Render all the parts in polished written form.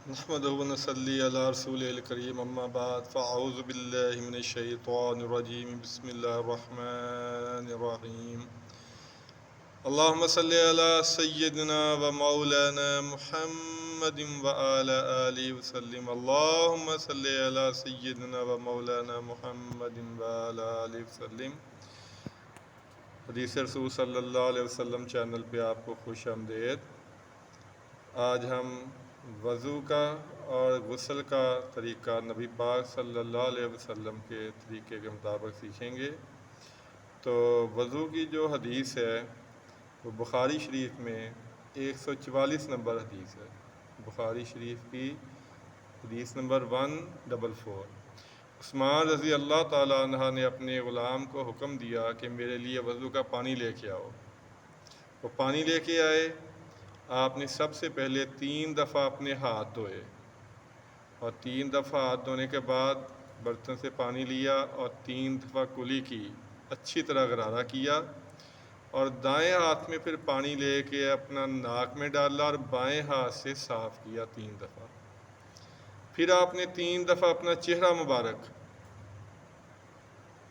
نحمدہ و نصلی علی رسولہ الکریم اما بعد فاعوذ باللہ من الشیطان الرجیم بسم اللہ الرحمن الرحیم اللہم صلی علی سیدنا و مولانا محمد و علی آلہ وسلم اللہم صلی علی سیدنا و مولانا محمد و علی آلہ وسلم۔ حدیث رسول صلی اللہ علیہ وسلم چینل پہ آپ کو خوش آمدید۔ آج ہم وضو کا اور غسل کا طریقہ نبی پاک صلی اللہ علیہ وسلم کے طریقے کے مطابق سیکھیں گے۔ تو وضو کی جو حدیث ہے وہ بخاری شریف میں 144 نمبر حدیث ہے۔ بخاری شریف کی حدیث نمبر 144۔ عثمان رضی اللہ تعالیٰ عنہ نے اپنے غلام کو حکم دیا کہ میرے لیے وضو کا پانی لے کے آؤ۔ وہ پانی لے کے آئے۔ آپ نے سب سے پہلے 3 دفعہ اپنے ہاتھ دھوئے اور 3 دفعہ ہاتھ دھونے کے بعد برتن سے پانی لیا اور 3 دفعہ کلی کی، اچھی طرح غرارہ کیا اور دائیں ہاتھ میں پھر پانی لے کے اپنا ناک میں ڈالا اور بائیں ہاتھ سے صاف کیا 3 دفعہ۔ پھر آپ نے 3 دفعہ اپنا چہرہ مبارک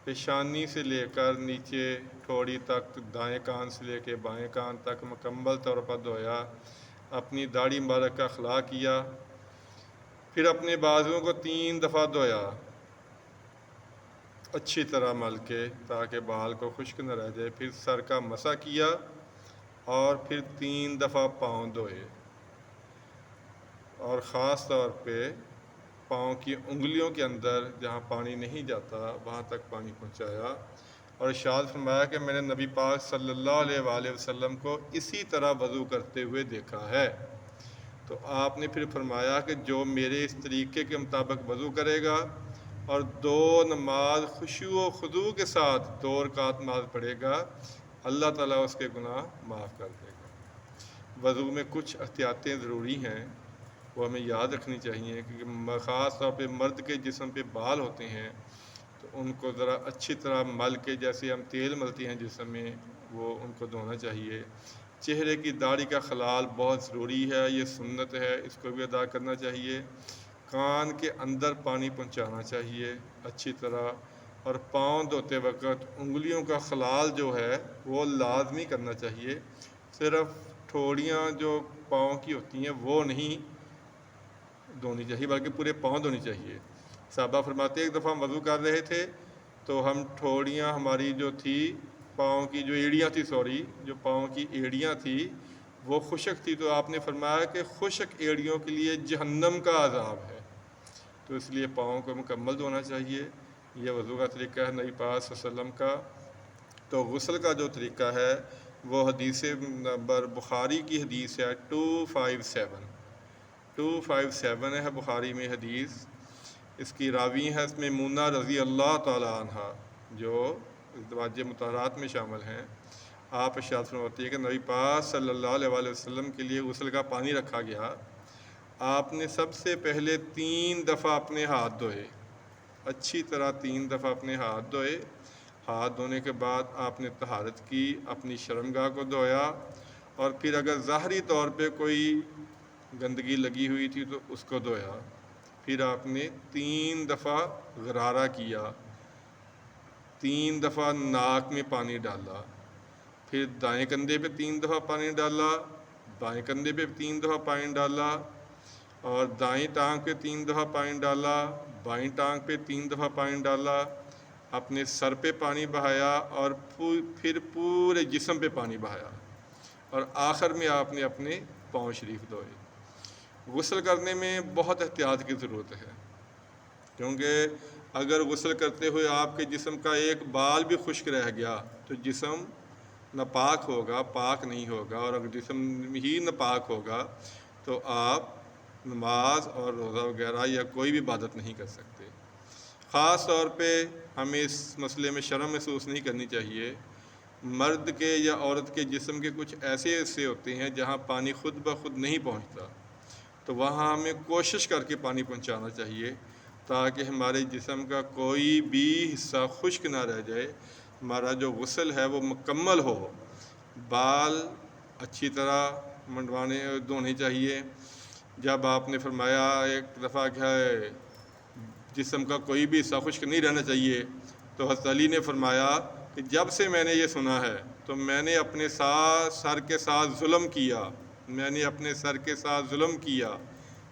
پیشانی سے لے کر نیچے ٹھوڑی تک، دائیں کان سے لے کے بائیں کان تک مکمل طور پر دھویا، اپنی داڑھی مبارک کا خلا کیا، پھر اپنے بازوؤں کو 3 دفعہ دھویا اچھی طرح مل کے تاکہ بال کو خشک نہ رہ جائے، پھر سر کا مسح کیا اور پھر 3 دفعہ پاؤں دھوئے اور خاص طور پہ پاؤں کی انگلیوں کے اندر جہاں پانی نہیں جاتا وہاں تک پانی پہنچایا اور ارشاد فرمایا کہ میں نے نبی پاک صلی اللہ علیہ وآلہ وسلم کو اسی طرح وضو کرتے ہوئے دیکھا ہے۔ تو آپ نے پھر فرمایا کہ جو میرے اس طریقے کے مطابق وضو کرے گا اور 2 نماز خشوع و خضوع کے ساتھ 2 رکعت نماز پڑھے گا، اللہ تعالیٰ اس کے گناہ معاف کر دے گا۔ وضو میں کچھ احتیاطیں ضروری ہیں، وہ ہمیں یاد رکھنی چاہیے، کیونکہ خاص طور پہ مرد کے جسم پہ بال ہوتے ہیں تو ان کو ذرا اچھی طرح مل کے، جیسے ہم تیل ملتے ہیں جسم میں، وہ ان کو دھونا چاہیے۔ چہرے کی داڑھی کا خلال بہت ضروری ہے، یہ سنت ہے، اس کو بھی ادا کرنا چاہیے۔ کان کے اندر پانی پہنچانا چاہیے اچھی طرح، اور پاؤں دھوتے وقت انگلیوں کا خلال جو ہے وہ لازمی کرنا چاہیے۔ صرف ٹھوڑیاں جو پاؤں کی ہوتی ہیں وہ نہیں دھونی چاہیے بلکہ پورے پاؤں دھونی چاہیے۔ صحابہ فرماتے ایک دفعہ ہم وضو کر رہے تھے تو ہم ٹھوڑیاں ہماری جو تھی پاؤں کی، جو ایڑیاں تھی، جو پاؤں کی ایڑیاں تھی وہ خشک تھی، تو آپ نے فرمایا کہ خشک ایڑیوں کے لیے جہنم کا عذاب ہے، تو اس لیے پاؤں کو مکمل دھونا چاہیے۔ یہ وضو کا طریقہ ہے نبی پاک صلی اللہ علیہ وسلم کا۔ تو غسل کا جو طریقہ ہے وہ حدیث نمبر بخاری کی حدیث ہے 257 ہے بخاری میں حدیث۔ اس کی راوی ہے اس میں میمونہ رضی اللہ تعالی عنہ جو ازدواج مطہرات میں شامل ہیں۔ آپ ارشاد فرماتے ہیں کہ نبی پاک صلی اللہ علیہ وآلہ وسلم کے لیے غسل کا پانی رکھا گیا۔ آپ نے سب سے پہلے 3 دفعہ اپنے ہاتھ دھوئے، اچھی طرح 3 دفعہ اپنے ہاتھ دھوئے۔ ہاتھ دھونے کے بعد آپ نے طہارت کی، اپنی شرمگاہ کو دھویا اور پھر اگر ظاہری طور پہ کوئی گندگی لگی ہوئی تھی تو اس کو دھویا۔ پھر آپ نے 3 دفعہ غرارہ کیا، 3 دفعہ ناک میں پانی ڈالا، پھر دائیں کندھے پہ 3 دفعہ پانی ڈالا، بائیں کندھے پہ 3 دفعہ پانی ڈالا اور دائیں ٹانگ پہ 3 دفعہ پانی ڈالا، بائیں ٹانگ پہ 3 دفعہ پانی ڈالا، اپنے سر پہ پانی بہایا اور پھر پورے جسم پہ پانی بہایا اور آخر میں آپ نے اپنے پاؤں شریف دھوئے۔ غسل کرنے میں بہت احتیاط کی ضرورت ہے، کیونکہ اگر غسل کرتے ہوئے آپ کے جسم کا ایک بال بھی خشک رہ گیا تو جسم ناپاک ہوگا، پاک نہیں ہوگا، اور اگر جسم ہی ناپاک ہوگا تو آپ نماز اور روزہ وغیرہ یا کوئی بھی عبادت نہیں کر سکتے۔ خاص طور پہ ہمیں اس مسئلے میں شرم محسوس نہیں کرنی چاہیے۔ مرد کے یا عورت کے جسم کے کچھ ایسے حصے ہوتے ہیں جہاں پانی خود بخود نہیں پہنچتا، تو وہاں ہمیں کوشش کر کے پانی پہنچانا چاہیے تاکہ ہمارے جسم کا کوئی بھی حصہ خشک نہ رہ جائے، ہمارا جو غسل ہے وہ مکمل ہو۔ بال اچھی طرح دھونے چاہیے، جب آپ نے فرمایا ایک دفعہ کیا ہے جسم کا کوئی بھی حصہ خشک نہیں رہنا چاہیے، تو حضرت علی نے فرمایا کہ جب سے میں نے یہ سنا ہے تو میں نے اپنے سر کے ساتھ ظلم کیا، میں نے اپنے سر کے ساتھ ظلم کیا،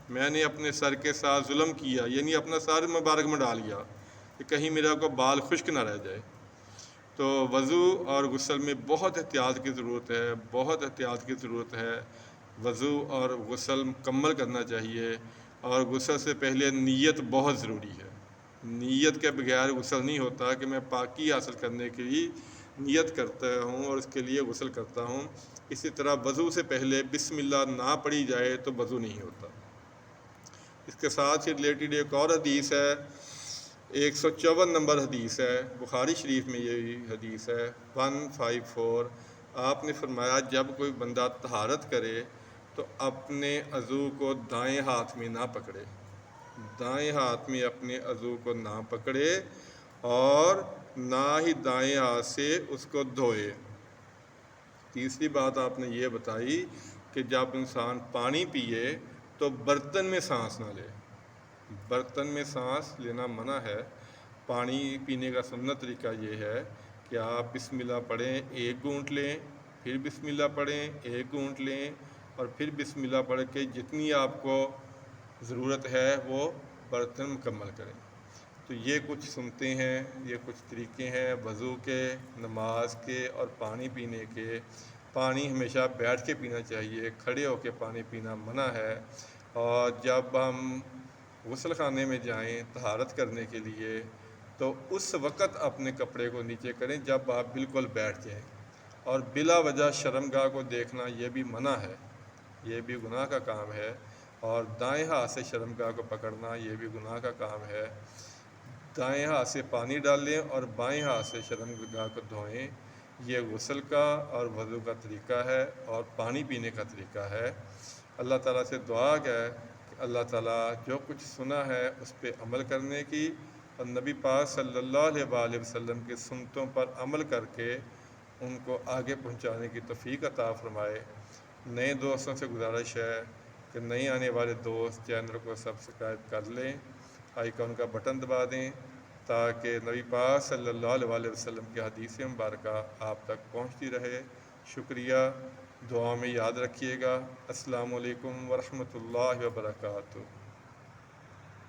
میں نے اپنے سر کے ساتھ ظلم کیا، یعنی اپنا سر مبارک میں ڈال لیا کہ کہیں میرا کو بال خشک نہ رہ جائے۔ تو وضو اور غسل میں بہت احتیاط کی ضرورت ہے، بہت احتیاط کی ضرورت ہے۔ وضو اور غسل مکمل کرنا چاہیے، اور غسل سے پہلے نیت بہت ضروری ہے۔ نیت کے بغیر غسل نہیں ہوتا کہ میں پاکی حاصل کرنے کے لیے نیت کرتا ہوں اور اس کے لیے غسل کرتا ہوں۔ اسی طرح وضو سے پہلے بسم اللہ نہ پڑھی جائے تو وضو نہیں ہوتا۔ اس کے ساتھ ہی ریلیٹڈ ایک اور حدیث ہے، 154 نمبر حدیث ہے، بخاری شریف میں یہ حدیث ہے 154۔ آپ نے فرمایا جب کوئی بندہ طہارت کرے تو اپنے عضو کو دائیں ہاتھ میں نہ پکڑے، دائیں ہاتھ میں اپنے عضو کو نہ پکڑے اور نہ ہی دائیں ہاتھ سے اس کو دھوئے۔ تیسری بات آپ نے یہ بتائی کہ جب انسان پانی پیے تو برتن میں سانس نہ لے، برتن میں سانس لینا منع ہے۔ پانی پینے کا سنت طریقہ یہ ہے کہ آپ بسم اللہ پڑھیں، ایک گھونٹ لیں، پھر بسم اللہ پڑھیں، ایک گھونٹ لیں، اور پھر بسم اللہ پڑھ کے جتنی آپ کو ضرورت ہے وہ برتن مکمل کریں۔ تو یہ کچھ سنتے ہیں، یہ کچھ طریقے ہیں وضو کے، نماز کے اور پانی پینے کے۔ پانی ہمیشہ بیٹھ کے پینا چاہیے، کھڑے ہو کے پانی پینا منع ہے۔ اور جب ہم غسل خانے میں جائیں طہارت کرنے کے لیے تو اس وقت اپنے کپڑے کو نیچے کریں جب آپ بالکل بیٹھ جائیں، اور بلا وجہ شرمگاہ کو دیکھنا یہ بھی منع ہے، یہ بھی گناہ کا کام ہے۔ اور دائیں ہاتھ سے شرمگاہ کو پکڑنا یہ بھی گناہ کا کام ہے۔ دائیں ہاتھ سے پانی ڈالیں اور بائیں ہاتھ سے شرمگاہ کو دھوئیں، یہ غسل کا اور وضو کا طریقہ ہے اور پانی پینے کا طریقہ ہے۔ اللہ تعالیٰ سے دعا ہے کہ اللہ تعالیٰ جو کچھ سنا ہے اس پہ عمل کرنے کی، اور نبی پاک صلی اللہ علیہ وآلہ وسلم کی سنتوں پر عمل کر کے ان کو آگے پہنچانے کی توفیق عطا فرمائے۔ نئے دوستوں سے گزارش ہے کہ نئے آنے والے دوست چینل کو سبسکرائب کر لیں، آئیکن کا بٹن دبا دیں تاکہ نبی پاک صلی اللہ علیہ وآلہ وسلم کی حدیث مبارکہ آپ تک پہنچتی رہے۔ شکریہ، دعا میں یاد رکھیے گا۔ السلام علیکم ورحمۃ اللہ وبرکاتہ۔